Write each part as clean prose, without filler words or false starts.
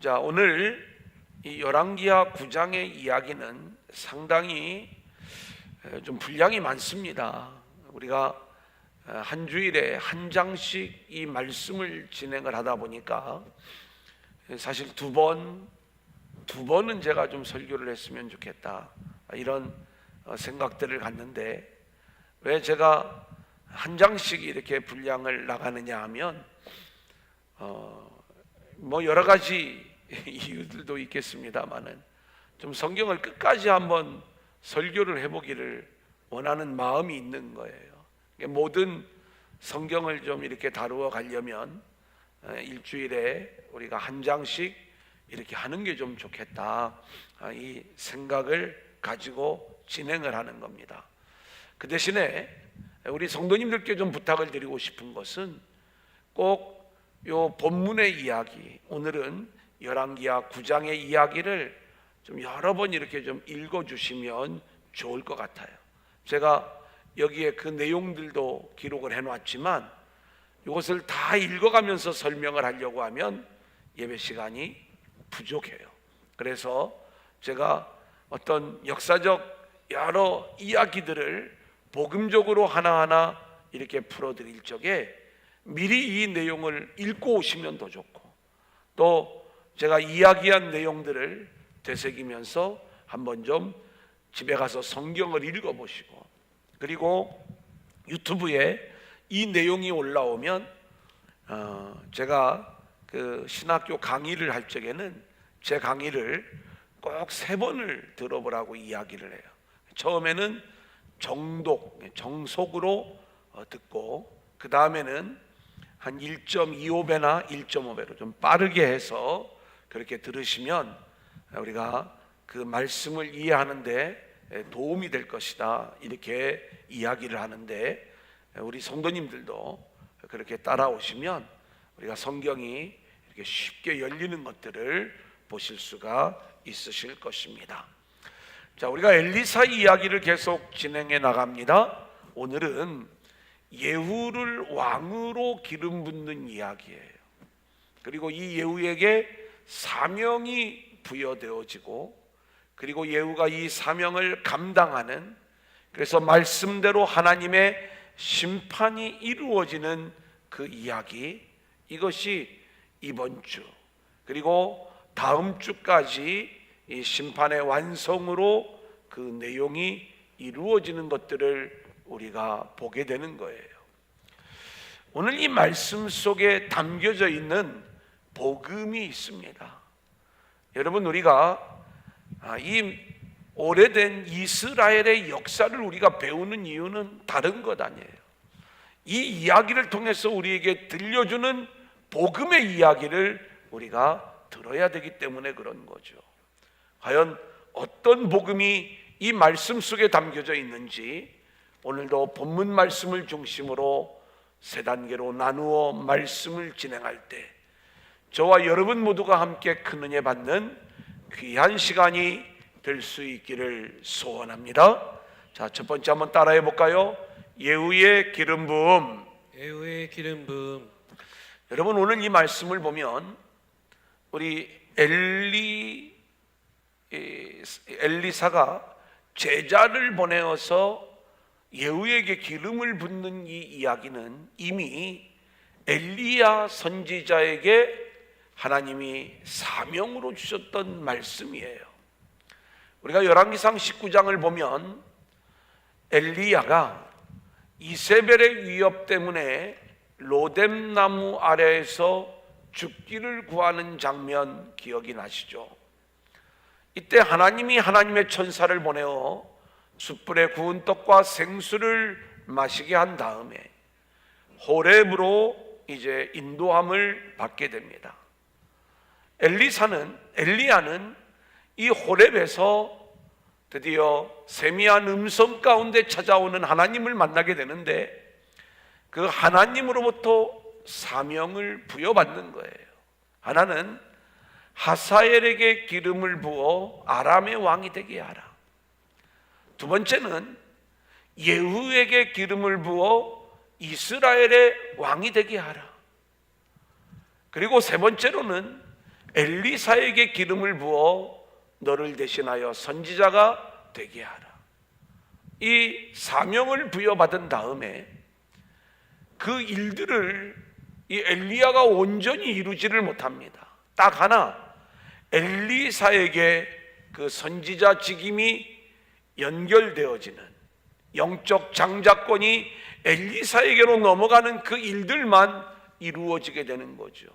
자, 오늘 이 열왕기하 9장의 이야기는 상당히 좀 분량이 많습니다. 우리가 한 주일에 한 장씩 이 말씀을 진행을 하다 보니까 사실 두 번은 제가 좀 설교를 했으면 좋겠다, 이런 생각들을 갖는데, 왜 제가 한 장씩 이렇게 분량을 나가느냐 하면 뭐 여러 가지 이유들도 있겠습니다만은 좀 성경을 끝까지 한번 설교를 해보기를 원하는 마음이 있는 거예요. 모든 성경을 좀 이렇게 다루어 가려면 일주일에 우리가 한 장씩 이렇게 하는 게 좀 좋겠다, 이 생각을 가지고 진행을 하는 겁니다. 그 대신에 우리 성도님들께 좀 부탁을 드리고 싶은 것은 꼭 요 본문의 이야기, 오늘은 열왕기하 9장의 이야기를 좀 여러 번 이렇게 좀 읽어주시면 좋을 것 같아요. 제가 여기에 그 내용들도 기록을 해놨지만 이것을 다 읽어가면서 설명을 하려고 하면 예배 시간이 부족해요. 그래서 제가 어떤 역사적 여러 이야기들을 복음적으로 하나하나 이렇게 풀어드릴 적에 미리 이 내용을 읽고 오시면 더 좋고, 또 제가 이야기한 내용들을 되새기면서 한번 좀 집에 가서 성경을 읽어보시고, 그리고 유튜브에 이 내용이 올라오면 제가 그 신학교 강의를 할 적에는 제 강의를 꼭 3번을 들어보라고 이야기를 해요. 처음에는 정속으로 듣고, 그 다음에는 한 1.25배나 1.5배로 좀 빠르게 해서 그렇게 들으시면 우리가 그 말씀을 이해하는데 도움이 될 것이다, 이렇게 이야기를 하는데, 우리 성도님들도 그렇게 따라오시면 우리가 성경이 이렇게 쉽게 열리는 것들을 보실 수가 있으실 것입니다. 자, 우리가 엘리사 이야기를 계속 진행해 나갑니다. 오늘은 예후를 왕으로 기름 붓는 이야기예요. 그리고 이 예후에게 사명이 부여되어지고, 그리고 예후가 이 사명을 감당하는, 그래서 말씀대로 하나님의 심판이 이루어지는 그 이야기, 이것이 이번 주 그리고 다음 주까지 이 심판의 완성으로 그 내용이 이루어지는 것들을 우리가 보게 되는 거예요. 오늘 이 말씀 속에 담겨져 있는 복음이 있습니다. 여러분, 우리가 이 오래된 이스라엘의 역사를 우리가 배우는 이유는 다른 것 아니에요. 이 이야기를 통해서 우리에게 들려주는 복음의 이야기를 우리가 들어야 되기 때문에 그런 거죠. 과연 어떤 복음이 이 말씀 속에 담겨져 있는지 오늘도 본문 말씀을 중심으로 3단계로 나누어 말씀을 진행할 때 저와 여러분 모두가 함께 큰 은혜 받는 귀한 시간이 될 수 있기를 소원합니다. 자, 첫 번째 한번 따라해 볼까요? 예후의 기름 부음. 예후의 기름 부음. 여러분, 오늘 이 말씀을 보면 우리 엘리사가 제자를 보내어서 예후에게 기름을 붓는 이 이야기는 이미 엘리야 선지자에게 하나님이 사명으로 주셨던 말씀이에요. 우리가 열왕기상 19장을 보면 엘리야가 이세벨의 위협 때문에 로뎀나무 아래에서 죽기를 구하는 장면 기억이 나시죠? 이때 하나님이 하나님의 천사를 보내어 숯불에 구운 떡과 생수를 마시게 한 다음에 호렙으로 이제 인도함을 받게 됩니다. 엘리야는 이 호렙에서 드디어 세미한 음성 가운데 찾아오는 하나님을 만나게 되는데, 그 하나님으로부터 사명을 부여받는 거예요. 하나는 하사엘에게 기름을 부어 아람의 왕이 되게 하라. 두 번째는 예후에게 기름을 부어 이스라엘의 왕이 되게 하라. 그리고 세 번째로는 엘리사에게 기름을 부어 너를 대신하여 선지자가 되게 하라. 이 사명을 부여받은 다음에 그 일들을 이 엘리야가 온전히 이루지를 못합니다. 딱 하나, 엘리사에게 그 선지자 직임이 연결되어지는 영적 장자권이 엘리사에게로 넘어가는 그 일들만 이루어지게 되는 거죠.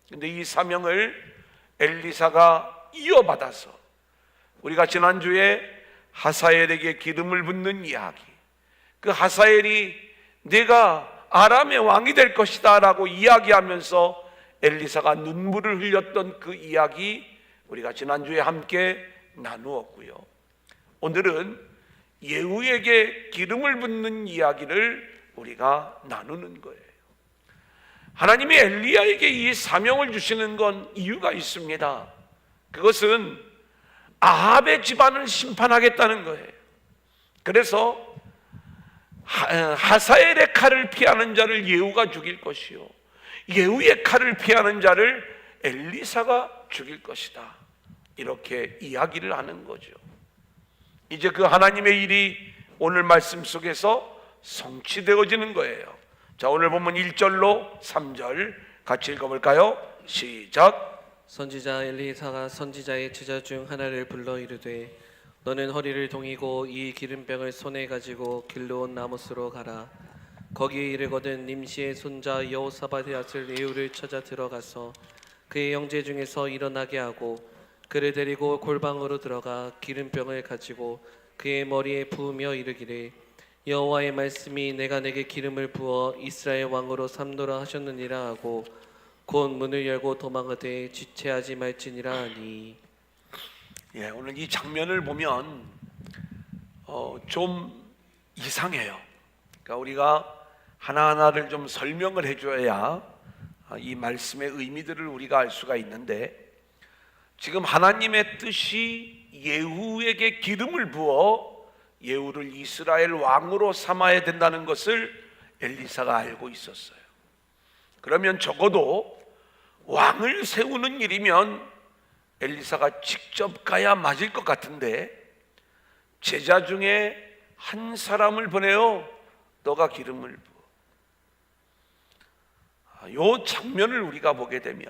근데 이 사명을 엘리사가 이어받아서 우리가 지난주에 하사엘에게 기름을 붓는 이야기, 그 하사엘이 내가 아람의 왕이 될 것이다 라고 이야기하면서 엘리사가 눈물을 흘렸던 그 이야기 우리가 지난주에 함께 나누었고요. 오늘은 예후에게 기름을 붓는 이야기를 우리가 나누는 거예요. 하나님이 엘리야에게 이 사명을 주시는 건 이유가 있습니다. 그것은 아합의 집안을 심판하겠다는 거예요. 그래서 하사엘의 칼을 피하는 자를 예후가 죽일 것이요, 예후의 칼을 피하는 자를 엘리사가 죽일 것이다, 이렇게 이야기를 하는 거죠. 이제 그 하나님의 일이 오늘 말씀 속에서 성취되어지는 거예요. 자, 오늘 본문 1절로 3절 같이 읽어볼까요? 시작. 선지자 엘리사가 선지자의 제자 중 하나를 불러 이르되 너는 허리를 동이고 이 기름병을 손에 가지고 길르온 나못으로 가라. 거기에 이르거든 님시의 손자 여호사밧의 아들 예후를 찾아 들어가서 그의 형제 중에서 일어나게 하고 그를 데리고 골방으로 들어가 기름병을 가지고 그의 머리에 부으며 이르기를 여호와의 말씀이 내가 내게 기름을 부어 이스라엘 왕으로 삼노라 하셨느니라 하고 곧 문을 열고 도망하되 지체하지 말지니라 하니. 오늘 이 장면을 보면 좀 이상해요. 그러니까 우리가 하나하나를 좀 설명을 해줘야 이 말씀의 의미들을 우리가 알 수가 있는데, 지금 하나님의 뜻이 예후에게 기름을 부어 예후를 이스라엘 왕으로 삼아야 된다는 것을 엘리사가 알고 있었어요. 그러면 적어도 왕을 세우는 일이면 엘리사가 직접 가야 맞을 것 같은데, 제자 중에 한 사람을 보내요. 너가 기름을 부어. 이 장면을 우리가 보게 되면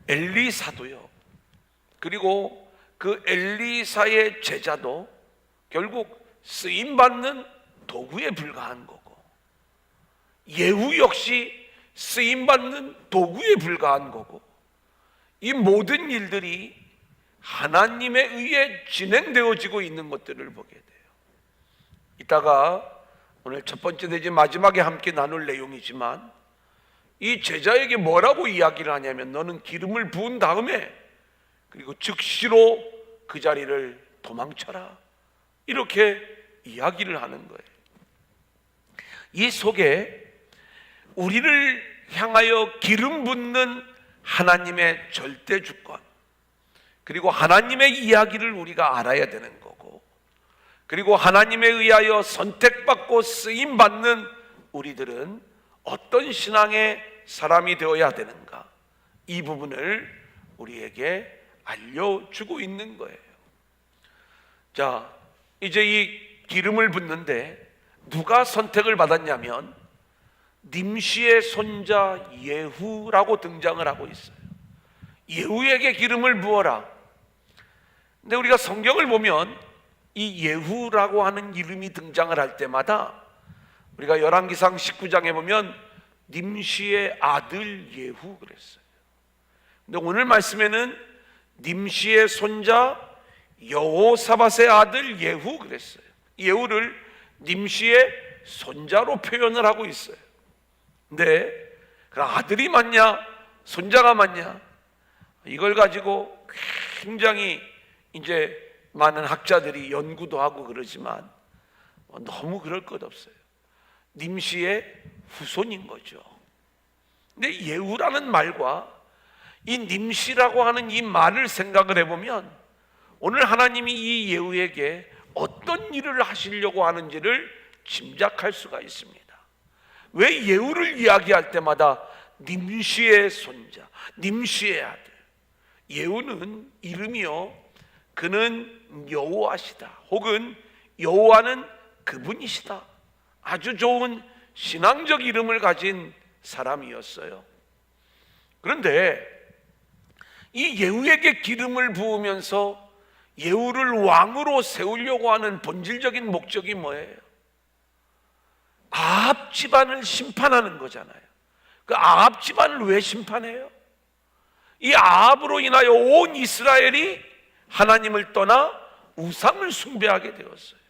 엘리사도요, 그리고 그 엘리사의 제자도 결국 쓰임받는 도구에 불과한 거고, 예후 역시 쓰임받는 도구에 불과한 거고, 이 모든 일들이 하나님에 의해 진행되어지고 있는 것들을 보게 돼요. 이따가 오늘 첫 번째 내지 마지막에 함께 나눌 내용이지만, 이 제자에게 뭐라고 이야기를 하냐면 너는 기름을 부은 다음에 그리고 즉시로 그 자리를 도망쳐라, 이렇게 이야기를 하는 거예요. 이 속에 우리를 향하여 기름 붓는 하나님의 절대 주권, 그리고 하나님의 이야기를 우리가 알아야 되는 거고, 그리고 하나님에 의하여 선택받고 쓰임받는 우리들은 어떤 신앙의 사람이 되어야 되는가, 이 부분을 우리에게 알려주고 있는 거예요. 자, 이제 이 기름을 붓는데 누가 선택을 받았냐면 님시의 손자 예후라고 등장을 하고 있어요. 예후에게 기름을 부어라. 근데 우리가 성경을 보면 이 예후라고 하는 이름이 등장을 할 때마다 우리가 열왕기상 19장에 보면 님시의 아들 예후 그랬어요. 근데 오늘 말씀에는 님시의 손자 여호사밧의 아들 예후 그랬어요. 예후를 님시의 손자로 표현을 하고 있어요. 근데 그 아들이 맞냐 손자가 맞냐, 이걸 가지고 굉장히 이제 많은 학자들이 연구도 하고 그러지만 너무 그럴 것 없어요. 님시의 후손인 거죠. 근데 예후라는 말과 이 님시라고 하는 이 말을 생각을 해보면 오늘 하나님이 이 예후에게 어떤 일을 하시려고 하는지를 짐작할 수가 있습니다. 왜 예후를 이야기할 때마다 님시의 손자, 님시의 아들, 예후는 이름이요, 그는 여호와시다, 혹은 여호와는 그분이시다. 아주 좋은 신앙적 이름을 가진 사람이었어요. 그런데 이 예후에게 기름을 부으면서 예후를 왕으로 세우려고 하는 본질적인 목적이 뭐예요? 아합 집안을 심판하는 거잖아요. 그 아합 집안을 왜 심판해요? 이 아합으로 인하여 온 이스라엘이 하나님을 떠나 우상을 숭배하게 되었어요.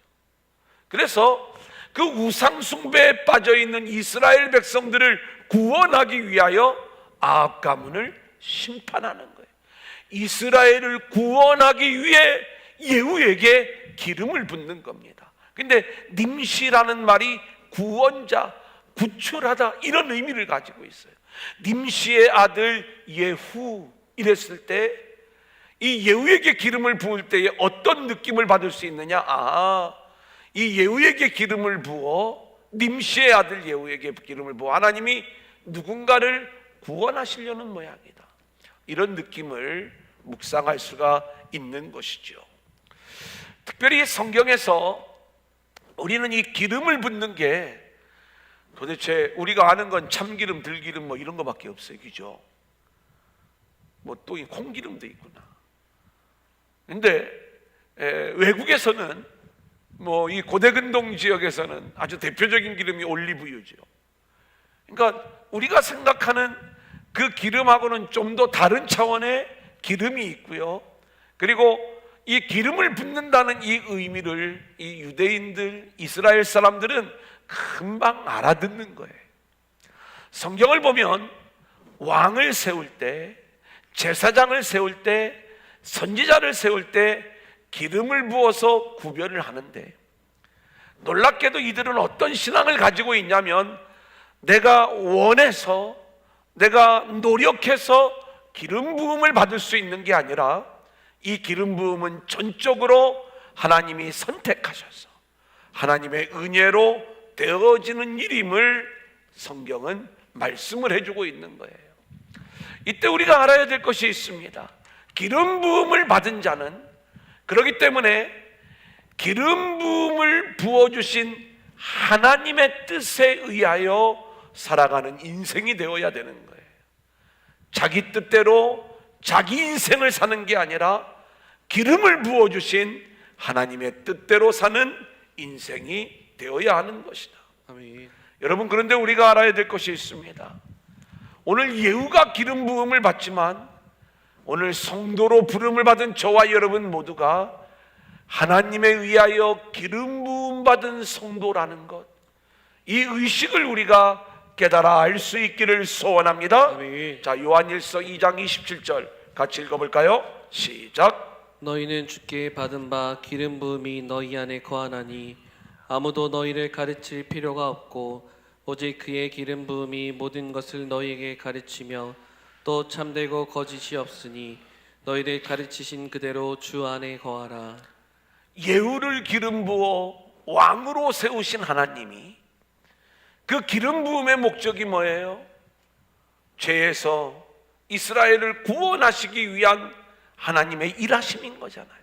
그래서 그 우상 숭배에 빠져 있는 이스라엘 백성들을 구원하기 위하여 아합 가문을 심판하는 거예요. 이스라엘을 구원하기 위해 예후에게 기름을 붓는 겁니다. 근데 님시라는 말이 구원자, 구출하다, 이런 의미를 가지고 있어요. 님시의 아들 예후 이랬을 때 이 예후에게 기름을 부을 때에 어떤 느낌을 받을 수 있느냐? 이 예후에게 기름을 부어, 님시의 아들 예후에게 기름을 부어 하나님이 누군가를 구원하시려는 모양이다, 이런 느낌을 묵상할 수가 있는 것이죠. 특별히 성경에서 우리는 이 기름을 붓는 게 도대체 우리가 아는 건 참기름, 들기름 뭐 이런 거밖에 없어요, 그죠? 뭐 또 이 콩기름도 있구나. 근데 외국에서는 뭐 이 고대근동 지역에서는 아주 대표적인 기름이 올리브유죠. 그러니까 우리가 생각하는 그 기름하고는 좀 더 다른 차원의 기름이 있고요. 그리고 이 기름을 붓는다는 이 의미를 이 유대인들, 이스라엘 사람들은 금방 알아듣는 거예요. 성경을 보면 왕을 세울 때, 제사장을 세울 때, 선지자를 세울 때 기름을 부어서 구별을 하는데, 놀랍게도 이들은 어떤 신앙을 가지고 있냐면, 내가 원해서, 내가 노력해서 기름 부음을 받을 수 있는 게 아니라 이 기름 부음은 전적으로 하나님이 선택하셔서 하나님의 은혜로 되어지는 일임을 성경은 말씀을 해주고 있는 거예요. 이때 우리가 알아야 될 것이 있습니다. 기름 부음을 받은 자는, 그렇기 때문에 기름 부음을 부어주신 하나님의 뜻에 의하여 살아가는 인생이 되어야 되는 거예요. 자기 뜻대로 자기 인생을 사는 게 아니라 기름을 부어주신 하나님의 뜻대로 사는 인생이 되어야 하는 것이다. 아멘. 여러분, 그런데 우리가 알아야 될 것이 있습니다. 오늘 예후가 기름 부음을 받지만 오늘 성도로 부름을 받은 저와 여러분 모두가 하나님에 의하여 기름 부음 받은 성도라는 것, 이 의식을 우리가 깨달아 알 수 있기를 소원합니다. 아멘. 자, 요한일서 2장 27절 같이 읽어볼까요? 시작. 너희는 주께 받은 바 기름 부음이 너희 안에 거하나니 아무도 너희를 가르칠 필요가 없고 오직 그의 기름 부음이 모든 것을 너희에게 가르치며 또 참되고 거짓이 없으니 너희를 가르치신 그대로 주 안에 거하라. 예후를 기름 부어 왕으로 세우신 하나님이 그 기름 부음의 목적이 뭐예요? 죄에서 이스라엘을 구원하시기 위한 하나님의 일하심인 거잖아요.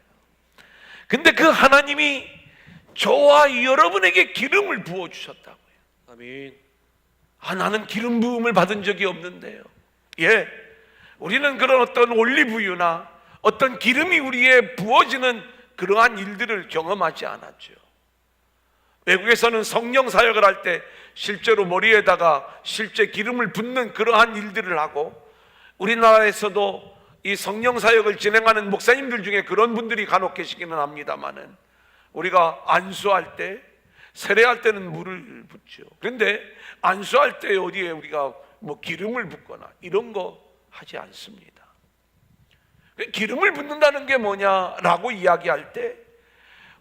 근데 그 하나님이 저와 여러분에게 기름을 부어주셨다고요. 아멘. 나는 기름 부음을 받은 적이 없는데요. 예, 우리는 그런 어떤 올리브유나 어떤 기름이 우리에 부어지는 그러한 일들을 경험하지 않았죠. 외국에서는 성령 사역을 할 때 실제로 머리에다가 실제 기름을 붓는 그러한 일들을 하고, 우리나라에서도 이 성령 사역을 진행하는 목사님들 중에 그런 분들이 간혹 계시기는 합니다만은, 우리가 안수할 때, 세례할 때는 물을 붓죠. 그런데 안수할 때 어디에 우리가 뭐 기름을 붓거나 이런 거 하지 않습니다. 기름을 붓는다는 게 뭐냐라고 이야기할 때,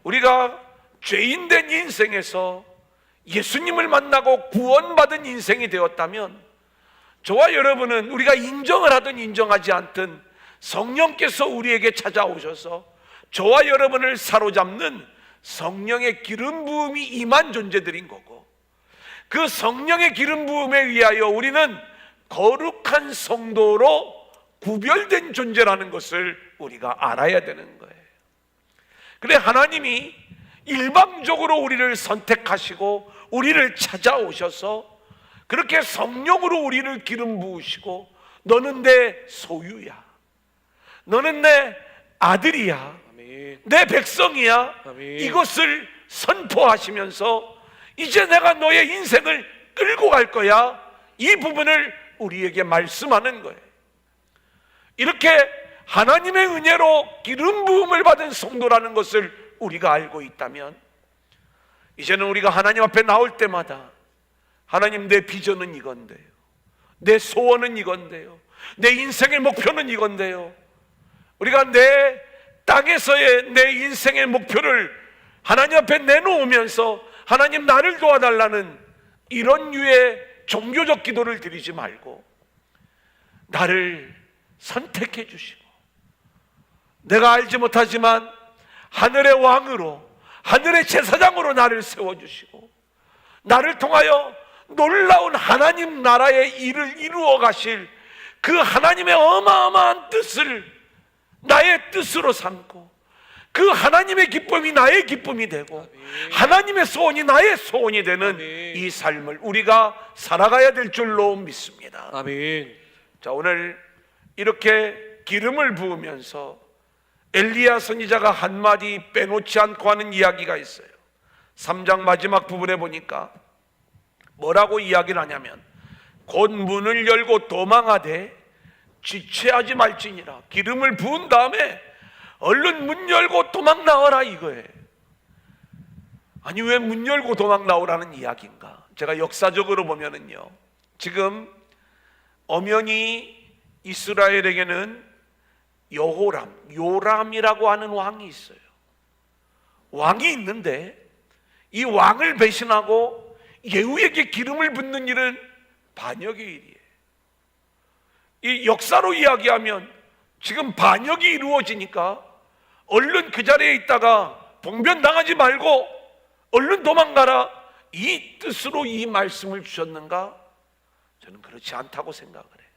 우리가 죄인된 인생에서 예수님을 만나고 구원받은 인생이 되었다면, 저와 여러분은 우리가 인정을 하든 인정하지 않든 성령께서 우리에게 찾아오셔서 저와 여러분을 사로잡는 성령의 기름 부음이 임한 존재들인 거고, 그 성령의 기름 부음에 의하여 우리는 거룩한 성도로 구별된 존재라는 것을 우리가 알아야 되는 거예요. 그래, 하나님이 일방적으로 우리를 선택하시고 우리를 찾아오셔서 그렇게 성령으로 우리를 기름 부으시고 너는 내 소유야, 너는 내 아들이야, 아멘. 내 백성이야, 아멘. 이것을 선포하시면서 이제 내가 너의 인생을 끌고 갈 거야, 이 부분을 우리에게 말씀하는 거예요. 이렇게 하나님의 은혜로 기름 부음을 받은 성도라는 것을 우리가 알고 있다면 이제는 우리가 하나님 앞에 나올 때마다 하나님, 내 비전은 이건데요, 내 소원은 이건데요, 내 인생의 목표는 이건데요, 우리가 내 땅에서의 내 인생의 목표를 하나님 앞에 내놓으면서 하나님, 나를 도와달라는 이런 류의 종교적 기도를 드리지 말고 나를 선택해 주시고 내가 알지 못하지만 하늘의 왕으로, 하늘의 제사장으로 나를 세워주시고 나를 통하여 놀라운 하나님 나라의 일을 이루어 가실 그 하나님의 어마어마한 뜻을 나의 뜻으로 삼고 그 하나님의 기쁨이 나의 기쁨이 되고 아멘. 하나님의 소원이 나의 소원이 되는 아멘. 이 삶을 우리가 살아가야 될 줄로 믿습니다. 아멘. 자, 오늘 이렇게 기름을 부으면서 엘리야 선지자가 한마디 빼놓지 않고 하는 이야기가 있어요. 3장 마지막 부분에 보니까 뭐라고 이야기를 하냐면 곧 문을 열고 도망하되 지체하지 말지니라. 기름을 부은 다음에 얼른 문 열고 도망 나와라 이거예요. 아니, 왜 문 열고 도망 나오라는 이야기인가? 제가 역사적으로 보면은요, 지금 엄연히 이스라엘에게는 요람이라고 하는 왕이 있어요. 왕이 있는데 이 왕을 배신하고 예후에게 기름을 붓는 일은 반역의 일이에요. 이 역사로 이야기하면 지금 반역이 이루어지니까 얼른 그 자리에 있다가 봉변당하지 말고 얼른 도망가라, 이 뜻으로 이 말씀을 주셨는가? 저는 그렇지 않다고 생각을 해요.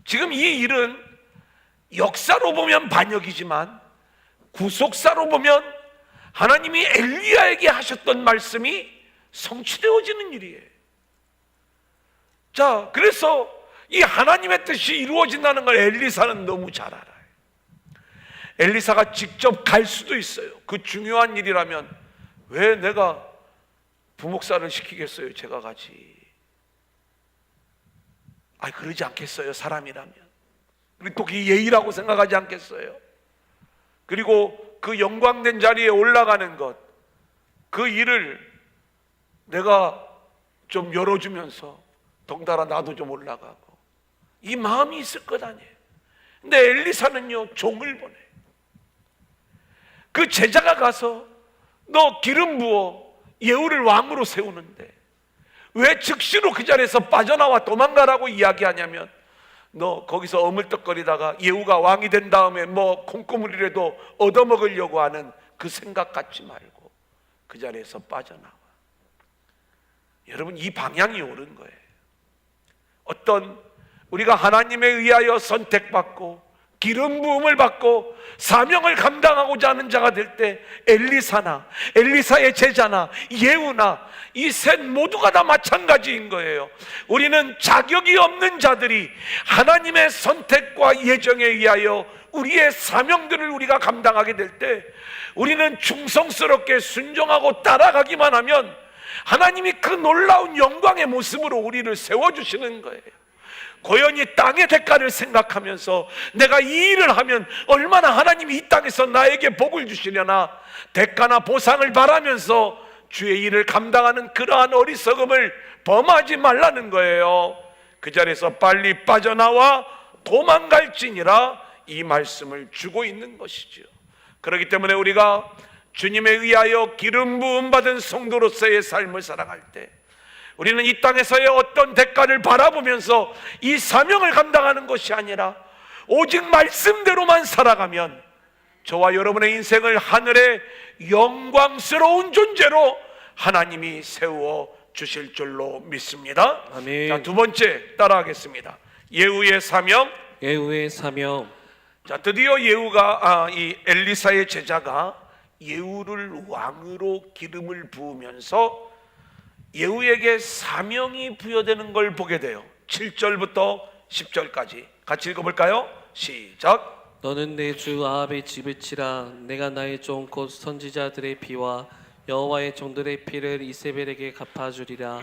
지금 이 일은 역사로 보면 반역이지만 구속사로 보면 하나님이 엘리야에게 하셨던 말씀이 성취되어지는 일이에요. 자, 그래서 이 하나님의 뜻이 이루어진다는 걸 엘리사는 너무 잘 알아요. 엘리사가 직접 갈 수도 있어요. 그 중요한 일이라면 왜 내가 부목사를 시키겠어요? 제가 가지. 그러지 않겠어요? 사람이라면. 그리고 또 그게 예의라고 생각하지 않겠어요? 그리고 그 영광된 자리에 올라가는 것, 그 일을 내가 좀 열어주면서 덩달아 나도 좀 올라가고, 이 마음이 있을 것 아니에요. 근데 엘리사는요, 종을 보내. 그 제자가 가서 너 기름 부어 예후를 왕으로 세우는데 왜 즉시로 그 자리에서 빠져나와 도망가라고 이야기하냐면, 너 거기서 어물떡거리다가 예후가 왕이 된 다음에 뭐 콩고물이라도 얻어먹으려고 하는 그 생각 갖지 말고 그 자리에서 빠져나와. 여러분, 이 방향이 옳은 거예요. 어떤 우리가 하나님에 의하여 선택받고 기름 부음을 받고 사명을 감당하고자 하는 자가 될 때 엘리사나 엘리사의 제자나 예후나 이 셋 모두가 다 마찬가지인 거예요. 우리는 자격이 없는 자들이 하나님의 선택과 예정에 의하여 우리의 사명들을 우리가 감당하게 될 때 우리는 충성스럽게 순종하고 따라가기만 하면 하나님이 그 놀라운 영광의 모습으로 우리를 세워주시는 거예요. 고연히 땅의 대가를 생각하면서 내가 이 일을 하면 얼마나 하나님이 이 땅에서 나에게 복을 주시려나 대가나 보상을 바라면서 주의 일을 감당하는 그러한 어리석음을 범하지 말라는 거예요. 그 자리에서 빨리 빠져나와 도망갈지니라, 이 말씀을 주고 있는 것이죠. 그렇기 때문에 우리가 주님에 의하여 기름 부음 받은 성도로서의 삶을 살아갈 때 우리는 이 땅에서의 어떤 대가를 바라보면서 이 사명을 감당하는 것이 아니라 오직 말씀대로만 살아가면 저와 여러분의 인생을 하늘의 영광스러운 존재로 하나님이 세워 주실 줄로 믿습니다. 아멘. 자, 두 번째 따라하겠습니다. 예후의 사명, 예후의 사명. 자, 드디어 예후가 이 엘리사의 제자가 예후를 왕으로 기름을 부으면서 예후에게 사명이 부여되는 걸 보게 돼요. 7절부터 10절까지 같이 읽어볼까요? 시작. 너는 내 주 아합의 집을 치라. 내가 나의 종 곧 선지자들의 피와 여호와의 종들의 피를 이세벨에게 갚아주리라.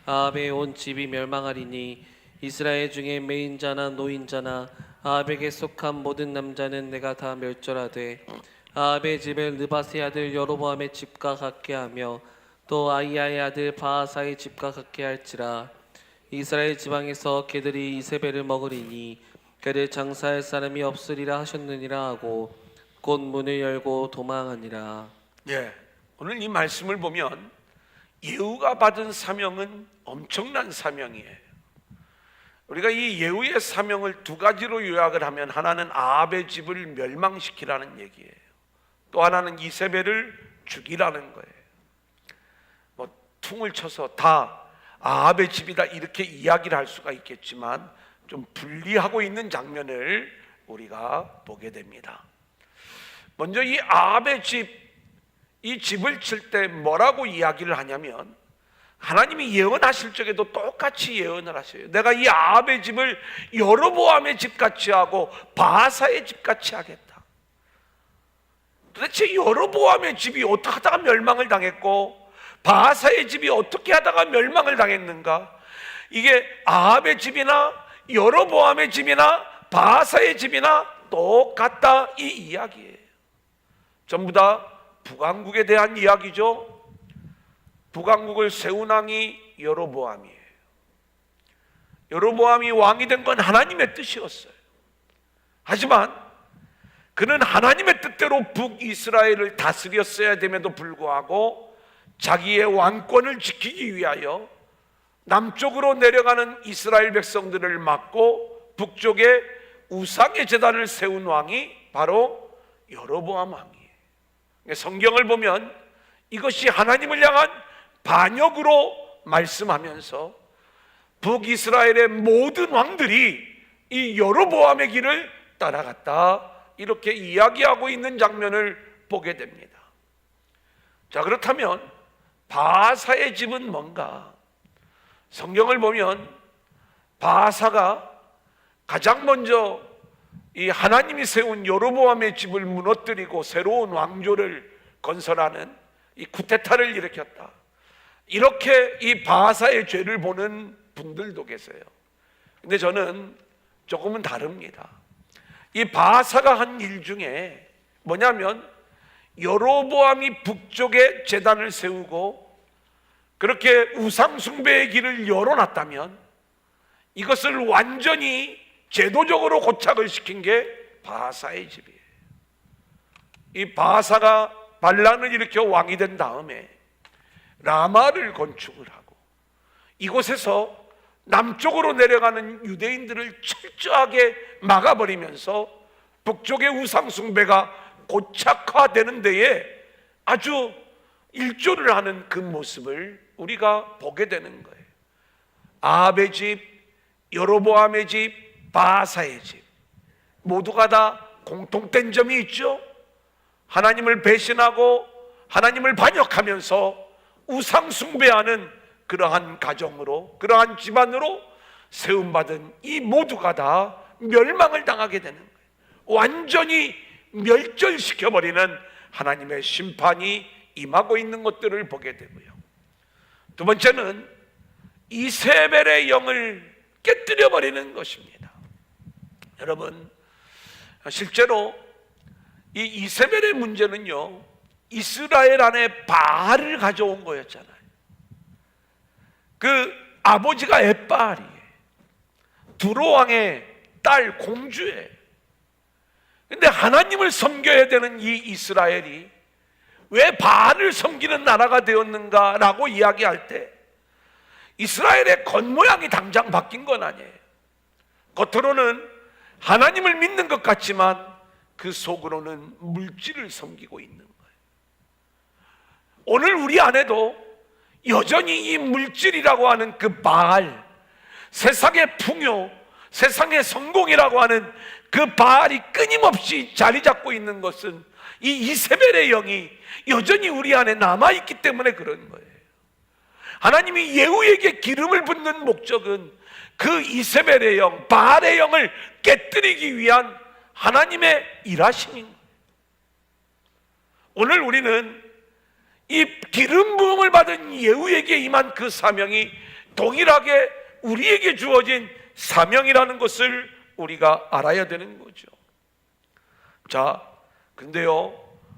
아합의 온 집이 멸망하리니 이스라엘 중에 매인자나 노인자나 아합에게 속한 모든 남자는 내가 다 멸절하되 아합의 집을 느바세 아들 여로보암의 집과 같게 하며 또 아이야의 아들 바하사의 집과 같게 할지라. 이스라엘 지방에서 그들이 이세벨을 먹으리니 그를 장사할 사람이 없으리라 하셨느니라 하고 곧 문을 열고 도망하니라. 예, 오늘 이 말씀을 보면 예후가 받은 사명은 엄청난 사명이에요. 우리가 이 예후의 사명을 두 가지로 요약을 하면 하나는 아합의 집을 멸망시키라는 얘기예요. 또 하나는 이세벨을 죽이라는 거예요. 뭐 퉁을 쳐서 다 아합의 집이다 이렇게 이야기를 할 수가 있겠지만 좀 분리하고 있는 장면을 우리가 보게 됩니다. 먼저 이 아합의 집, 이 집을 칠 때 뭐라고 이야기를 하냐면 하나님이 예언하실 적에도 똑같이 예언을 하셔요. 내가 이 아합의 집을 여로보암의 집같이 하고 바하사의 집같이 하겠다. 도대체 여로보암의 집이 어떻게 하다가 멸망을 당했고 바하사의 집이 어떻게 하다가 멸망을 당했는가? 이게 아합의 집이나 여로보암의 집이나 바하사의 집이나 똑같다 이 이야기예요. 전부 다 북왕국에 대한 이야기죠. 북왕국을 세운 왕이 여로보암이에요. 여로보암이 왕이 된 건 하나님의 뜻이었어요. 하지만 그는 하나님의 뜻대로 북이스라엘을 다스렸어야 됨에도 불구하고 자기의 왕권을 지키기 위하여 남쪽으로 내려가는 이스라엘 백성들을 막고 북쪽에 우상의 제단을 세운 왕이 바로 여로보암 왕이에요. 성경을 보면 이것이 하나님을 향한 반역으로 말씀하면서 북이스라엘의 모든 왕들이 이 여로보암의 길을 따라갔다 이렇게 이야기하고 있는 장면을 보게 됩니다. 자, 그렇다면 바하사의 집은 뭔가? 성경을 보면 바하사가 가장 먼저 이 하나님이 세운 여로보암의 집을 무너뜨리고 새로운 왕조를 건설하는 이 쿠데타를 일으켰다. 이렇게 이 바하사의 죄를 보는 분들도 계세요. 근데 저는 조금은 다릅니다. 이 바하사가 한 일 중에 뭐냐면 여로보암이 북쪽에 제단을 세우고 그렇게 우상 숭배의 길을 열어놨다면 이것을 완전히 제도적으로 고착을 시킨 게 바하사의 집이에요. 이 바하사가 반란을 일으켜 왕이 된 다음에 라마를 건축을 하고 이곳에서 남쪽으로 내려가는 유대인들을 철저하게 막아버리면서 북쪽의 우상 숭배가 고착화되는 데에 아주 일조를 하는 그 모습을 우리가 보게 되는 거예요. 아합의 집, 여로보암의 집, 바하사의 집 모두가 다 공통된 점이 있죠. 하나님을 배신하고 하나님을 반역하면서 우상 숭배하는 그러한 가정으로, 그러한 집안으로 세움받은 이 모두가 다 멸망을 당하게 되는 거예요. 완전히 멸절시켜버리는 하나님의 심판이 임하고 있는 것들을 보게 되고요. 두 번째는 이세벨의 영을 깨뜨려버리는 것입니다. 여러분, 실제로 이 이세벨의 문제는요, 이스라엘 안에 바알을 가져온 거였잖아요. 그 아버지가 엣바알이에요. 두로왕의 딸 공주예요. 근데 하나님을 섬겨야 되는 이 이스라엘이 왜 바알을 섬기는 나라가 되었는가라고 이야기할 때 이스라엘의 겉모양이 당장 바뀐 건 아니에요. 겉으로는 하나님을 믿는 것 같지만 그 속으로는 물질을 섬기고 있는 거예요. 오늘 우리 안에도 여전히 이 물질이라고 하는 그 바알, 세상의 풍요, 세상의 성공이라고 하는 그 바알이 끊임없이 자리 잡고 있는 것은 이 이세벨의 영이 여전히 우리 안에 남아있기 때문에 그런 거예요. 하나님이 예후에게 기름을 붓는 목적은 그 이세벨의 영, 바알의 영을 깨뜨리기 위한 하나님의 일하심인 거예요. 오늘 우리는 이 기름 부음을 받은 예후에게 임한 그 사명이 동일하게 우리에게 주어진 사명이라는 것을 우리가 알아야 되는 거죠. 자, 근데요,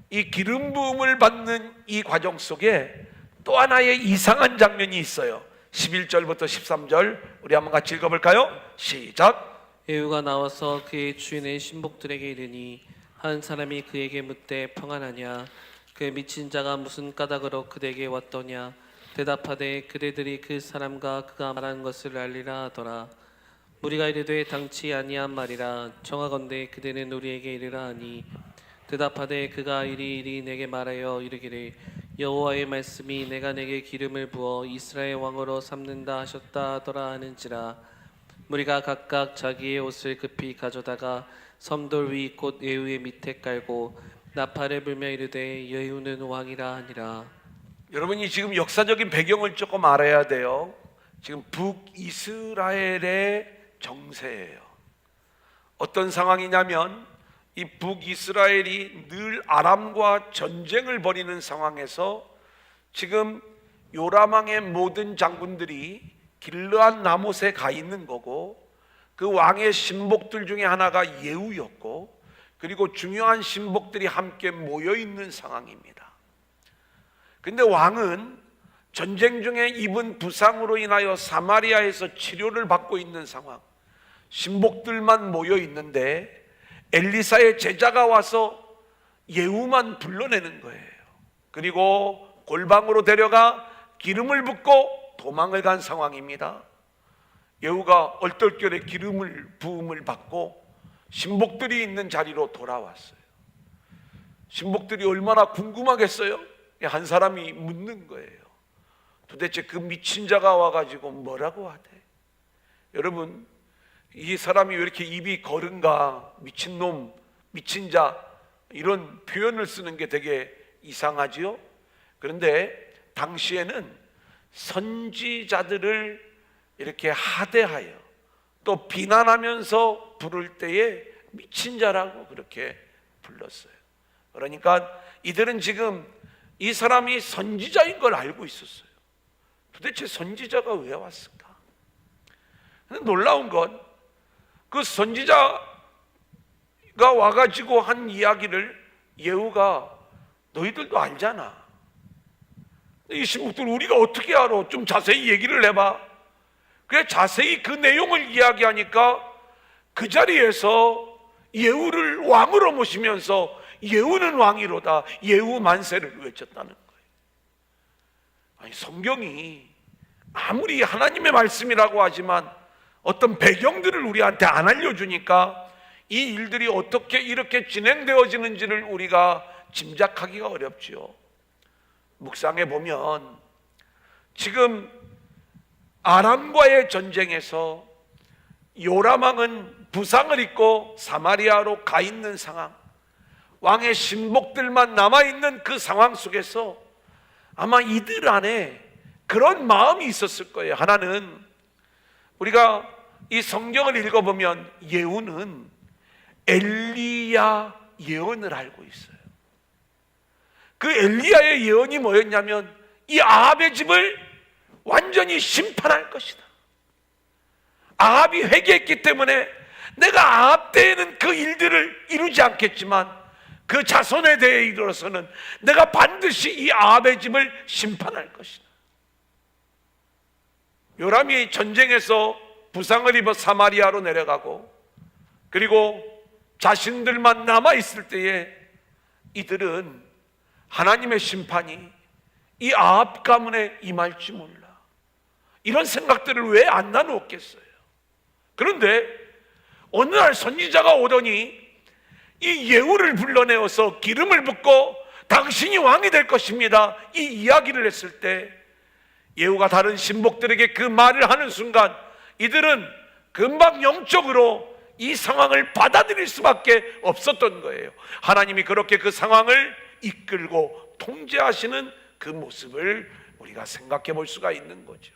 이 기름 부음을 받는 이 과정 속에 또 하나의 이상한 장면이 있어요. 11절부터 13절 우리 한번 같이 읽어볼까요? 시작. 예후가 나와서 그의 주인의 신복들에게 이르니 한 사람이 그에게 묻되 평안하냐? 그 미친 자가 무슨 까닭으로 그에게 왔더냐? 대답하되 그대들이 그 사람과 그가 말한 것을 알리라 하더라. 무리가 이르되 당치 아니한 말이라. 청하건대 그대는 우리에게 이르라 하니 대답하되 그가 이리 내게 말하여 이르기를 여호와의 말씀이 내가 내게 기름을 부어 이스라엘 왕으로 삼는다 하셨다 하더라 하는지라. 무리가 각각 자기의 옷을 급히 가져다가 섬돌 위 곧 예후의 밑에 깔고 나팔을 불며 이르되 예후는 왕이라 하니라. 여러분이 지금 역사적인 배경을 조금 알아야 돼요. 지금 북이스라엘의 정세예요. 어떤 상황이냐면 이 북이스라엘이 늘 아람과 전쟁을 벌이는 상황에서 지금 요람왕의 모든 장군들이 길르앗 나못에 가 있는 거고, 그 왕의 신복들 중에 하나가 예후였고, 그리고 중요한 신복들이 함께 모여 있는 상황입니다. 근데 왕은 전쟁 중에 입은 부상으로 인하여 사마리아에서 치료를 받고 있는 상황, 신복들만 모여 있는데 엘리사의 제자가 와서 예후만 불러내는 거예요. 그리고 골방으로 데려가 기름을 붓고 도망을 간 상황입니다. 예후가 얼떨결에 기름을 부음을 받고 신복들이 있는 자리로 돌아왔어요. 신복들이 얼마나 궁금하겠어요? 한 사람이 묻는 거예요. 도대체 그 미친 자가 와가지고 뭐라고 하대? 여러분, 이 사람이 왜 이렇게 입이 거른가? 미친놈, 미친 자, 이런 표현을 쓰는 게 되게 이상하지요? 그런데 당시에는 선지자들을 이렇게 하대하여 또 비난하면서 부를 때에 미친 자라고 그렇게 불렀어요. 그러니까 이들은 지금 이 사람이 선지자인 걸 알고 있었어요. 도대체 선지자가 왜 왔을까? 근데 놀라운 건 그 선지자가 와가지고 한 이야기를 예후가 너희들도 알잖아. 이 신복들 우리가 어떻게 알아? 좀 자세히 얘기를 해봐. 그래 자세히 그 내용을 이야기하니까 그 자리에서 예후를 왕으로 모시면서 예후는 왕이로다, 예후 만세를 외쳤다는 거예요. 아니, 성경이 아무리 하나님의 말씀이라고 하지만 어떤 배경들을 우리한테 안 알려주니까 이 일들이 어떻게 이렇게 진행되어지는지를 우리가 짐작하기가 어렵지요. 묵상해 보면 지금 아람과의 전쟁에서 요람왕은 부상을 입고 사마리아로 가 있는 상황, 왕의 신복들만 남아있는 그 상황 속에서 아마 이들 안에 그런 마음이 있었을 거예요. 하나는 우리가 이 성경을 읽어보면 예후는 엘리야 예언을 알고 있어요. 그 엘리야의 예언이 뭐였냐면 이 아합의 집을 완전히 심판할 것이다. 아합이 회개했기 때문에 내가 아합 때에는 그 일들을 이루지 않겠지만 그 자손에 대해 이르러서는 내가 반드시 이 아합의 집을 심판할 것이다. 요람이 전쟁에서 부상을 입어 사마리아로 내려가고 그리고 자신들만 남아있을 때에 이들은 하나님의 심판이 이 아합 가문에 임할지 몰라, 이런 생각들을 왜 안 나누었겠어요? 그런데 어느 날 선지자가 오더니 이 예후를 불러내어서 기름을 붓고 당신이 왕이 될 것입니다, 이 이야기를 했을 때 예후가 다른 신복들에게 그 말을 하는 순간 이들은 금방 영적으로 이 상황을 받아들일 수밖에 없었던 거예요. 하나님이 그렇게 그 상황을 이끌고 통제하시는 그 모습을 우리가 생각해 볼 수가 있는 거죠.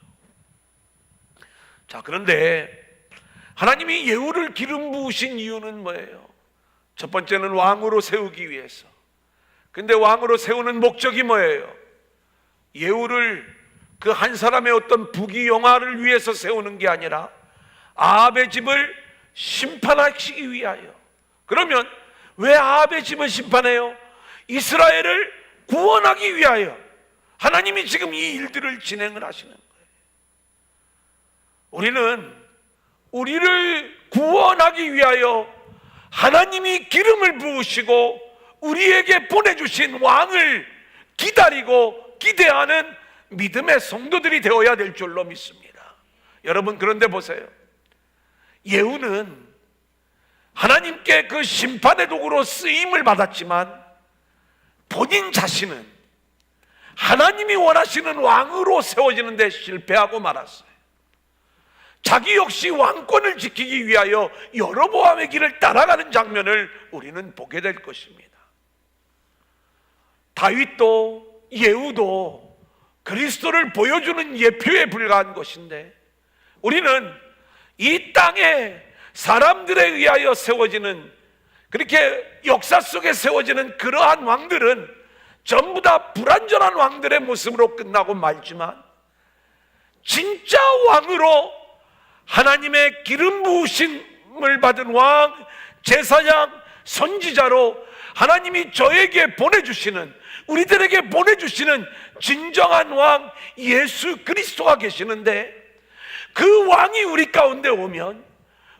자, 그런데 하나님이 예후를 기름 부으신 이유는 뭐예요? 첫 번째는 왕으로 세우기 위해서. 근데 왕으로 세우는 목적이 뭐예요? 예후를 그 한 사람의 어떤 부귀영화를 위해서 세우는 게 아니라 아합의 집을 심판하시기 위하여. 그러면 왜 아합의 집을 심판해요? 이스라엘을 구원하기 위하여 하나님이 지금 이 일들을 진행을 하시는 거예요. 우리를 구원하기 위하여 하나님이 기름을 부으시고 우리에게 보내주신 왕을 기다리고 기대하는 믿음의 성도들이 되어야 될 줄로 믿습니다. 여러분, 그런데 보세요. 예후는 하나님께 그 심판의 도구로 쓰임을 받았지만 본인 자신은 하나님이 원하시는 왕으로 세워지는데 실패하고 말았어요. 자기 역시 왕권을 지키기 위하여 여로보암의 길을 따라가는 장면을 우리는 보게 될 것입니다. 다윗도 예후도 그리스도를 보여주는 예표에 불과한 것인데, 우리는 이 땅에 사람들에 의하여 세워지는, 그렇게 역사 속에 세워지는 그러한 왕들은 전부 다 불완전한 왕들의 모습으로 끝나고 말지만, 진짜 왕으로 하나님의 기름 부으심을 받은 왕, 제사장, 선지자로 하나님이 저에게 보내주시는, 우리들에게 보내주시는 진정한 왕 예수 그리스도가 계시는데, 그 왕이 우리 가운데 오면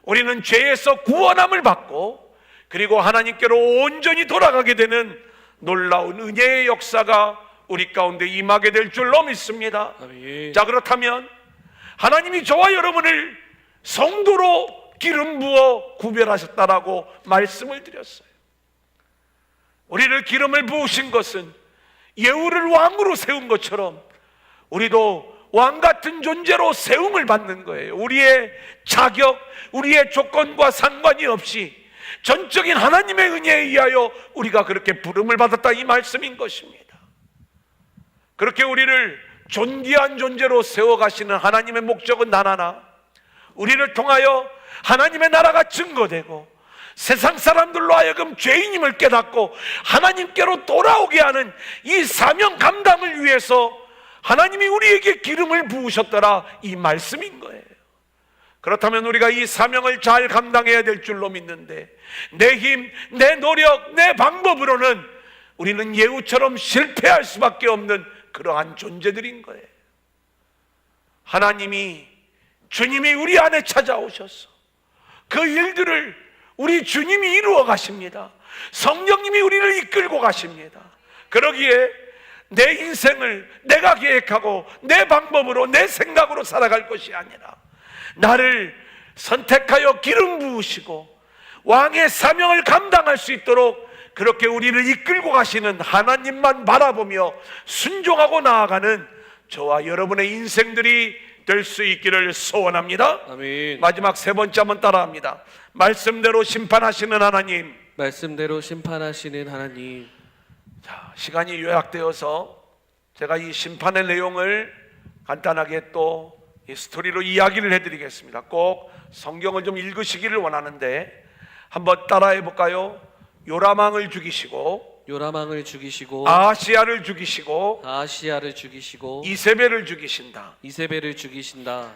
우리는 죄에서 구원함을 받고 그리고 하나님께로 온전히 돌아가게 되는 놀라운 은혜의 역사가 우리 가운데 임하게 될 줄로 믿습니다. 아멘. 자, 그렇다면 하나님이 저와 여러분을 성도로 기름 부어 구별하셨다라고 말씀을 드렸어요. 우리를 기름을 부으신 것은 예후를 왕으로 세운 것처럼 우리도 왕 같은 존재로 세움을 받는 거예요. 우리의 자격, 우리의 조건과 상관이 없이 전적인 하나님의 은혜에 의하여 우리가 그렇게 부름을 받았다, 이 말씀인 것입니다. 그렇게 우리를 존귀한 존재로 세워가시는 하나님의 목적은 단 하나, 우리를 통하여 하나님의 나라가 증거되고 세상 사람들로 하여금 죄인임을 깨닫고 하나님께로 돌아오게 하는 이 사명 감당을 위해서 하나님이 우리에게 기름을 부으셨더라, 이 말씀인 거예요. 그렇다면 우리가 이 사명을 잘 감당해야 될 줄로 믿는데, 내 힘, 내 노력, 내 방법으로는 우리는 예후처럼 실패할 수밖에 없는 그러한 존재들인 거예요. 하나님이, 주님이 우리 안에 찾아오셔서 그 일들을 우리 주님이 이루어 가십니다. 성령님이 우리를 이끌고 가십니다. 그러기에 내 인생을 내가 계획하고 내 방법으로, 내 생각으로 살아갈 것이 아니라 나를 선택하여 기름 부으시고 왕의 사명을 감당할 수 있도록 그렇게 우리를 이끌고 가시는 하나님만 바라보며 순종하고 나아가는 저와 여러분의 인생들이 될 수 있기를 소원합니다. 아멘. 마지막 세 번째 한번 따라합니다. 말씀대로 심판하시는 하나님. 말씀대로 심판하시는 하나님. 자, 시간이 요약되어서 제가 이 심판의 내용을 간단하게 또 이 스토리로 이야기를 해드리겠습니다. 꼭 성경을 좀 읽으시기를 원하는데 한번 따라해 볼까요? 요람왕을 죽이시고, 요람왕을 죽이시고, 아하시야를 죽이시고, 아하시야를 죽이시고, 이세벨을 죽이신다. 이세벨을 죽이신다.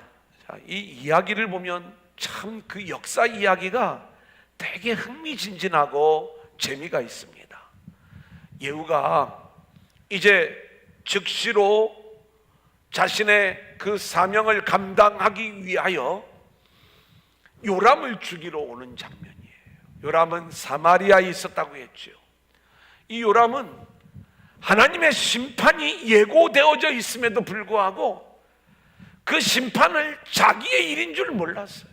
자, 이 이야기를 보면 참 그 역사 이야기가 되게 흥미진진하고 재미가 있습니다. 예후가 이제 즉시로 자신의 그 사명을 감당하기 위하여 요람을 죽이러 오는 장면이에요. 요람은 사마리아에 있었다고 했죠. 이 요람은 하나님의 심판이 예고되어져 있음에도 불구하고 그 심판을 자기의 일인 줄 몰랐어요.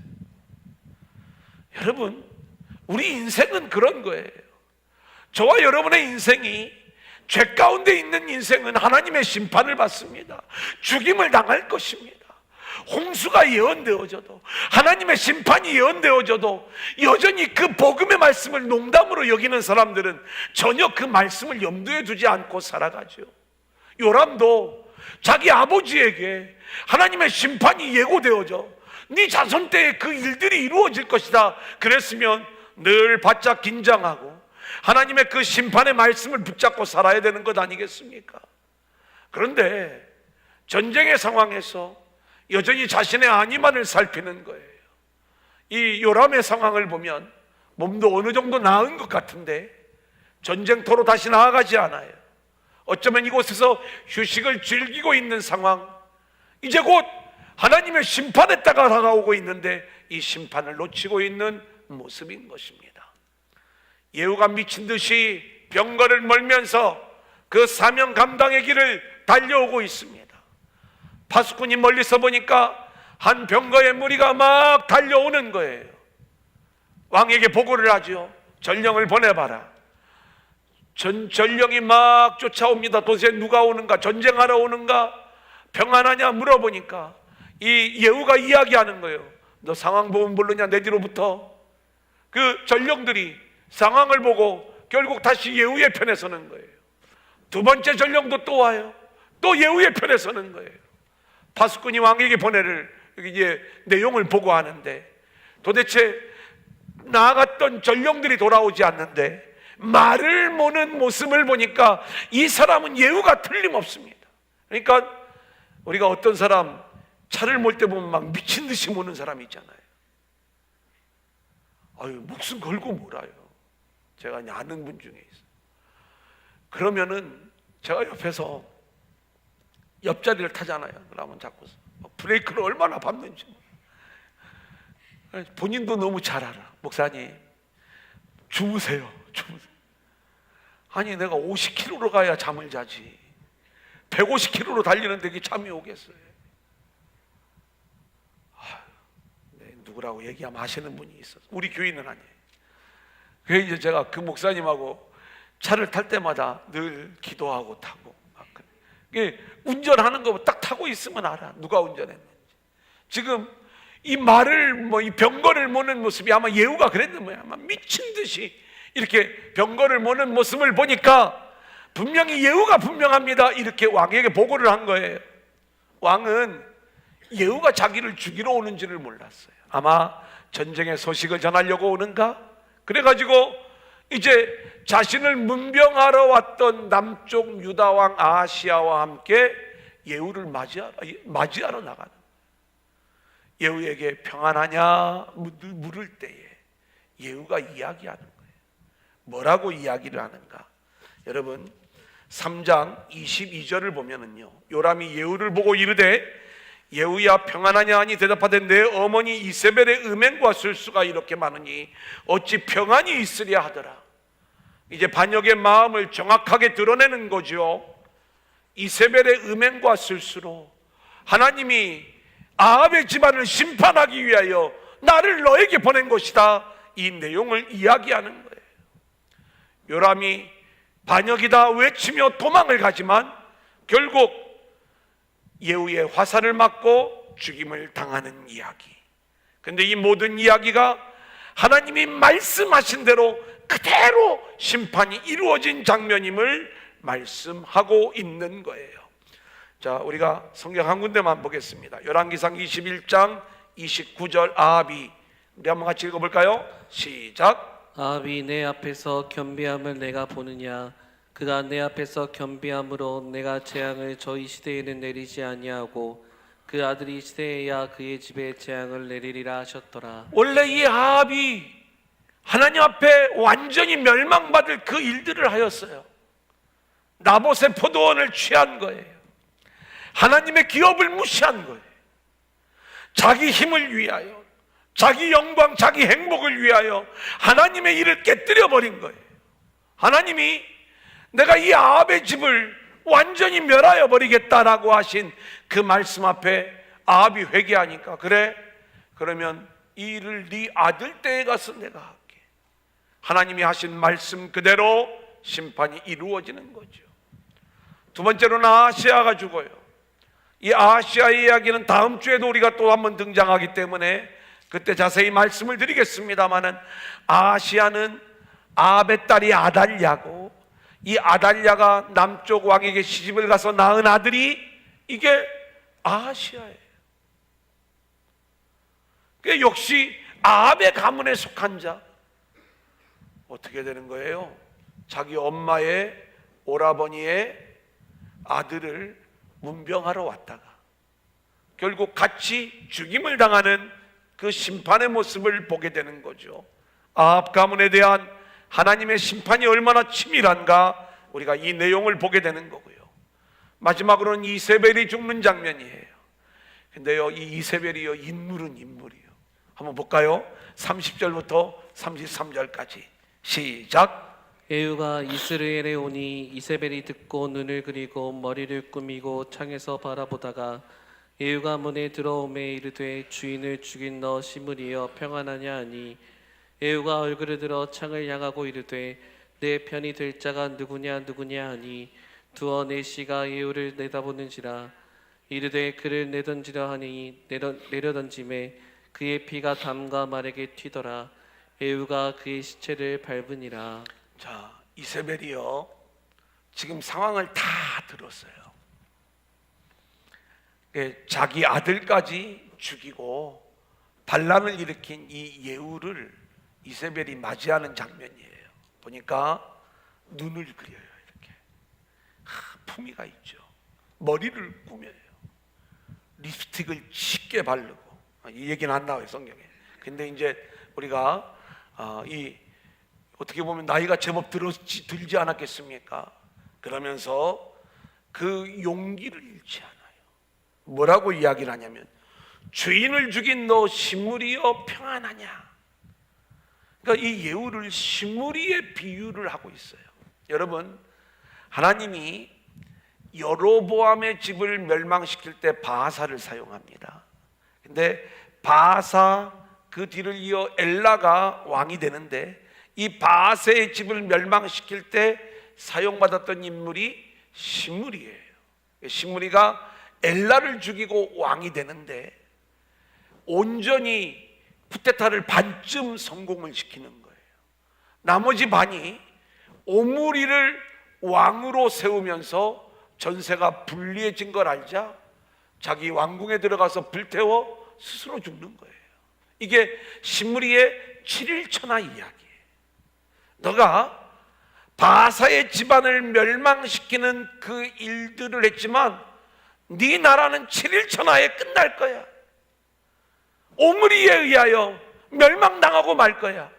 여러분, 우리 인생은 그런 거예요. 저와 여러분의 인생이, 죄 가운데 있는 인생은 하나님의 심판을 받습니다. 죽임을 당할 것입니다. 홍수가 예언되어져도, 하나님의 심판이 예언되어져도 여전히 그 복음의 말씀을 농담으로 여기는 사람들은 전혀 그 말씀을 염두에 두지 않고 살아가죠. 요람도 자기 아버지에게 하나님의 심판이 예고되어져 네 자손 때에 그 일들이 이루어질 것이다 그랬으면 늘 바짝 긴장하고 하나님의 그 심판의 말씀을 붙잡고 살아야 되는 것 아니겠습니까? 그런데 전쟁의 상황에서 여전히 자신의 안위만을 살피는 거예요. 이 요람의 상황을 보면 몸도 어느 정도 나은 것 같은데 전쟁터로 다시 나아가지 않아요. 어쩌면 이곳에서 휴식을 즐기고 있는 상황, 이제 곧 하나님의 심판의 때가 다가오고 있는데 이 심판을 놓치고 있는 모습인 것입니다. 예후가 미친 듯이 병거를 몰면서 그 사명 감당의 길을 달려오고 있습니다. 파수꾼이 멀리서 보니까 한 병거의 무리가 막 달려오는 거예요. 왕에게 보고를 하죠. 전령을 보내봐라. 전령이 막 쫓아옵니다. 도대체 누가 오는가? 전쟁하러 오는가? 평안하냐? 물어보니까 이 예후가 이야기하는 거예요. 너 상황 보면 모르냐? 내 뒤로부터. 그 전령들이 상황을 보고 결국 다시 예후의 편에 서는 거예요. 두 번째 전령도 또 와요. 또 예후의 편에 서는 거예요. 파수꾼이 왕에게 보내를 이제 내용을 보고하는데 도대체 나아갔던 전령들이 돌아오지 않는데 말을 모는 모습을 보니까 이 사람은 예후가 틀림없습니다. 그러니까 우리가 어떤 사람 차를 몰 때 보면 막 미친 듯이 모는 사람이 있잖아요. 아유, 목숨 걸고 몰아요. 제가 아는 분 중에 있어요. 그러면은 제가 옆에서 옆자리를 타잖아요. 그러면 자꾸 브레이크를 얼마나 밟는지 본인도 너무 잘 알아. 목사님 주무세요. 아니 내가 50km로 가야 잠을 자지 150km로 달리는데 이게 잠이 오겠어요? 누구라고 얘기하면 아시는 분이 있어서 우리 교인은 아니에요. 그래서 이제 제가 그 목사님하고 차를 탈 때마다 늘 기도하고 타고 운전하는 거 딱 타고 있으면 알아. 누가 운전했는지. 지금 이 말을 이 병거를 모는 모습이 아마 예후가 그랬는 거야. 아마 미친 듯이 이렇게 병거를 모는 모습을 보니까 분명히 예후가 분명합니다. 이렇게 왕에게 보고를 한 거예요. 왕은 예후가 자기를 죽이러 오는지를 몰랐어요. 아마 전쟁의 소식을 전하려고 오는가? 그래가지고 이제 자신을 문병하러 왔던 남쪽 유다 왕 아하시야와 함께 예후를 맞이하러 나가는 거예요. 예후에게 평안하냐 물을 때에 예후가 이야기하는 거예요. 뭐라고 이야기를 하는가? 여러분 3장 22절을 보면은요, 요람이 예후를 보고 이르되 예후야 평안하냐 하니 대답하되 내 어머니 이세벨의 음행과 술수가 이렇게 많으니 어찌 평안이 있으랴 하더라. 이제 반역의 마음을 정확하게 드러내는 거죠. 이세벨의 음행과 술수로 하나님이 아합의 집안을 심판하기 위하여 나를 너에게 보낸 것이다. 이 내용을 이야기하는 거예요. 요람이 반역이다 외치며 도망을 가지만 결국 예후의 화살을 맞고 죽임을 당하는 이야기. 그런데 이 모든 이야기가 하나님이 말씀하신 대로 그대로 심판이 이루어진 장면임을 말씀하고 있는 거예요. 자, 우리가 성경 한 군데만 보겠습니다. 열왕기상 21장 29절 아합이, 우리 한번 같이 읽어볼까요? 시작. 아합이 내 앞에서 겸비함을 내가 보느냐? 그가 내 앞에서 겸비함으로 내가 재앙을 저희 시대에는 내리지 아니하고 그 아들이 시대에야 그의 집에 재앙을 내리리라 하셨더라. 원래 이 아합이 하나님 앞에 완전히 멸망받을 그 일들을 하였어요. 나봇의 포도원을 취한 거예요. 하나님의 기업을 무시한 거예요. 자기 힘을 위하여, 자기 영광, 자기 행복을 위하여 하나님의 일을 깨뜨려 버린 거예요. 하나님이 내가 이 아합의 집을 완전히 멸하여 버리겠다라고 하신 그 말씀 앞에 아합이 회개하니까, 그래? 그러면 이 일을 네 아들 때에 가서 내가 할게. 하나님이 하신 말씀 그대로 심판이 이루어지는 거죠. 두 번째로는 아하시야가 죽어요. 이 아하시아의 이야기는 다음 주에도 우리가 또 한번 등장하기 때문에 그때 자세히 말씀을 드리겠습니다마는, 아하시아는 아합의 딸이 아달랴고, 이 아달랴가 남쪽 왕에게 시집을 가서 낳은 아들이 이게 아하시아예요. 그 역시 아합의 가문에 속한 자. 어떻게 되는 거예요? 자기 엄마의 오라버니의 아들을 문병하러 왔다가 결국 같이 죽임을 당하는 그 심판의 모습을 보게 되는 거죠. 아합 가문에 대한 하나님의 심판이 얼마나 치밀한가, 우리가 이 내용을 보게 되는 거고요. 마지막으로는 이세벨이 죽는 장면이에요. 근데요, 이 이세벨이요, 인물은 인물이요. 한번 볼까요? 30절부터 33절까지 시작. 에유가 이스라엘에 오니 이세벨이 듣고 눈을 그리고 머리를 꾸미고 창에서 바라보다가 에유가 문에 들어오매 이르되 주인을 죽인 너 시므리여 평안하냐 하니, 에유가 얼굴을 들어 창을 향하고 이르되 내 편이 될 자가 누구냐 하니, 두어 내 씨가 에유를 내다보는지라. 이르되 그를 내던지려 하니 내려던짐에 그의 피가 담과 말에게 튀더라. 에유가 그의 시체를 밟으니라. 자, 이세벨이요, 지금 상황을 다 들었어요. 자기 아들까지 죽이고 반란을 일으킨 이 예후를 이세벨이 맞이하는 장면이에요. 보니까 눈을 그려요. 이렇게 품위가 있죠. 머리를 꾸며요. 립스틱을 짙게 바르고. 이 얘기는 안 나와요, 성경에. 근데 이제 우리가 어떻게 보면 나이가 제법 들지 않았겠습니까? 그러면서 그 용기를 잃지 않아요. 뭐라고 이야기를 하냐면, 주인을 죽인 너 시므리여 평안하냐. 그러니까 이 예후를 시므리의 비유를 하고 있어요. 여러분, 하나님이 여로보암의 집을 멸망시킬 때 바하사를 사용합니다. 근데 바하사 그 뒤를 이어 엘라가 왕이 되는데, 이 바하사의 집을 멸망시킬 때 사용받았던 인물이 시므리예요. 시므리가 엘라를 죽이고 왕이 되는데 온전히 쿠데타를 반쯤 성공을 시키는 거예요. 나머지 반이 오므리를 왕으로 세우면서 전세가 불리해진 걸 알자 자기 왕궁에 들어가서 불태워 스스로 죽는 거예요. 이게 시므리의 7일 천하 이야기예요. 너가 바사의 집안을 멸망시키는 그 일들을 했지만 네 나라는 7일 천하에 끝날 거야. 오므리에 의하여 멸망당하고 말 거야.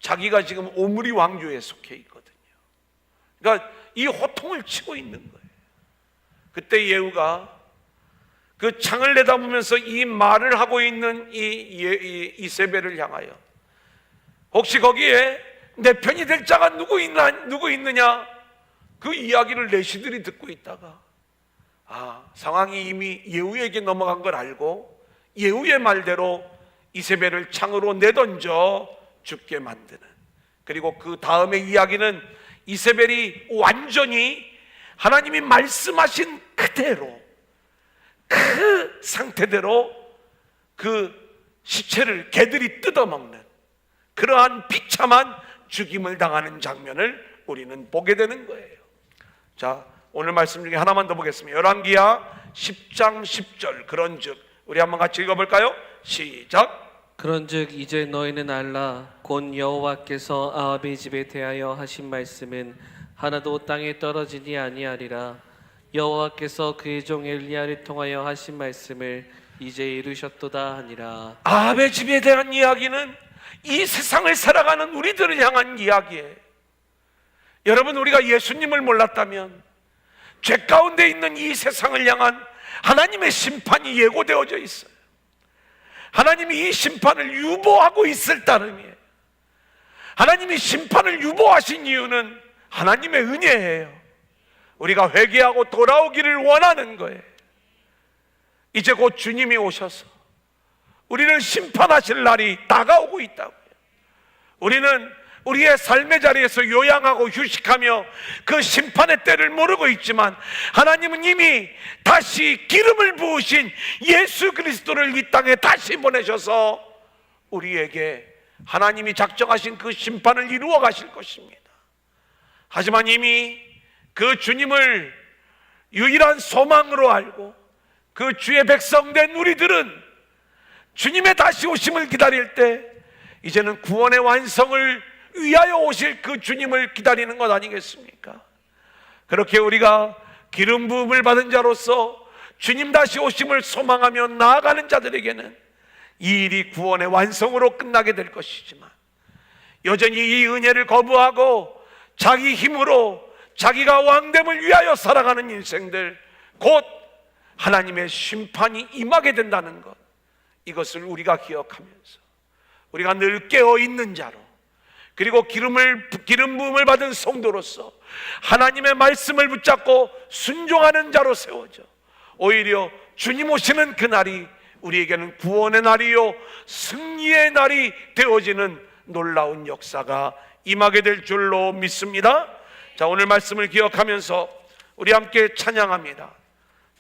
자기가 지금 오므리 왕조에 속해 있거든요. 그러니까 이 호통을 치고 있는 거예요. 그때 예후가 그 창을 내다보면서 이 말을 하고 있는 이세벨을 향하여, 혹시 거기에 내 편이 될 자가 누구 있느냐, 그 이야기를 내시들이 듣고 있다가 상황이 이미 예후에게 넘어간 걸 알고 예후의 말대로 이세벨을 창으로 내던져 죽게 만드는, 그리고 그 다음의 이야기는 이세벨이 완전히 하나님이 말씀하신 그대로 그 상태대로 그 시체를 개들이 뜯어먹는 그러한 비참한 죽임을 당하는 장면을 우리는 보게 되는 거예요. 자, 오늘 말씀 중에 하나만 더 보겠습니다. 열왕기하 10장 10절. 그런즉, 우리 한번 같이 읽어볼까요? 시작. 그런즉 이제 너희는 알라. 곧 여호와께서 아합의 집에 대하여 하신 말씀은 하나도 땅에 떨어지니 아니하리라. 여호와께서 그의 종 엘리야를 통하여 하신 말씀을 이제 이루셨도다 하니라. 아합의 집에 대한 이야기는 이 세상을 살아가는 우리들을 향한 이야기예요. 여러분, 우리가 예수님을 몰랐다면 죄 가운데 있는 이 세상을 향한 하나님의 심판이 예고되어져 있어요. 하나님이 이 심판을 유보하고 있을 따름이에요. 하나님이 심판을 유보하신 이유는 하나님의 은혜예요. 우리가 회개하고 돌아오기를 원하는 거예요. 이제 곧 주님이 오셔서 우리를 심판하실 날이 다가오고 있다고요. 우리는 우리의 삶의 자리에서 요양하고 휴식하며 그 심판의 때를 모르고 있지만, 하나님은 이미 다시 기름을 부으신 예수 그리스도를 이 땅에 다시 보내셔서 우리에게 하나님이 작정하신 그 심판을 이루어 가실 것입니다. 하지만 이미 그 주님을 유일한 소망으로 알고 그 주의 백성된 우리들은 주님의 다시 오심을 기다릴 때 이제는 구원의 완성을 위하여 오실 그 주님을 기다리는 것 아니겠습니까? 그렇게 우리가 기름 부음을 받은 자로서 주님 다시 오심을 소망하며 나아가는 자들에게는 이 일이 구원의 완성으로 끝나게 될 것이지만, 여전히 이 은혜를 거부하고 자기 힘으로 자기가 왕됨을 위하여 살아가는 인생들, 곧 하나님의 심판이 임하게 된다는 것, 이것을 우리가 기억하면서 우리가 늘 깨어있는 자로, 그리고 기름 부음을 받은 성도로서 하나님의 말씀을 붙잡고 순종하는 자로 세워져 오히려 주님 오시는 그날이 우리에게는 구원의 날이요 승리의 날이 되어지는 놀라운 역사가 임하게 될 줄로 믿습니다. 자, 오늘 말씀을 기억하면서 우리 함께 찬양합니다.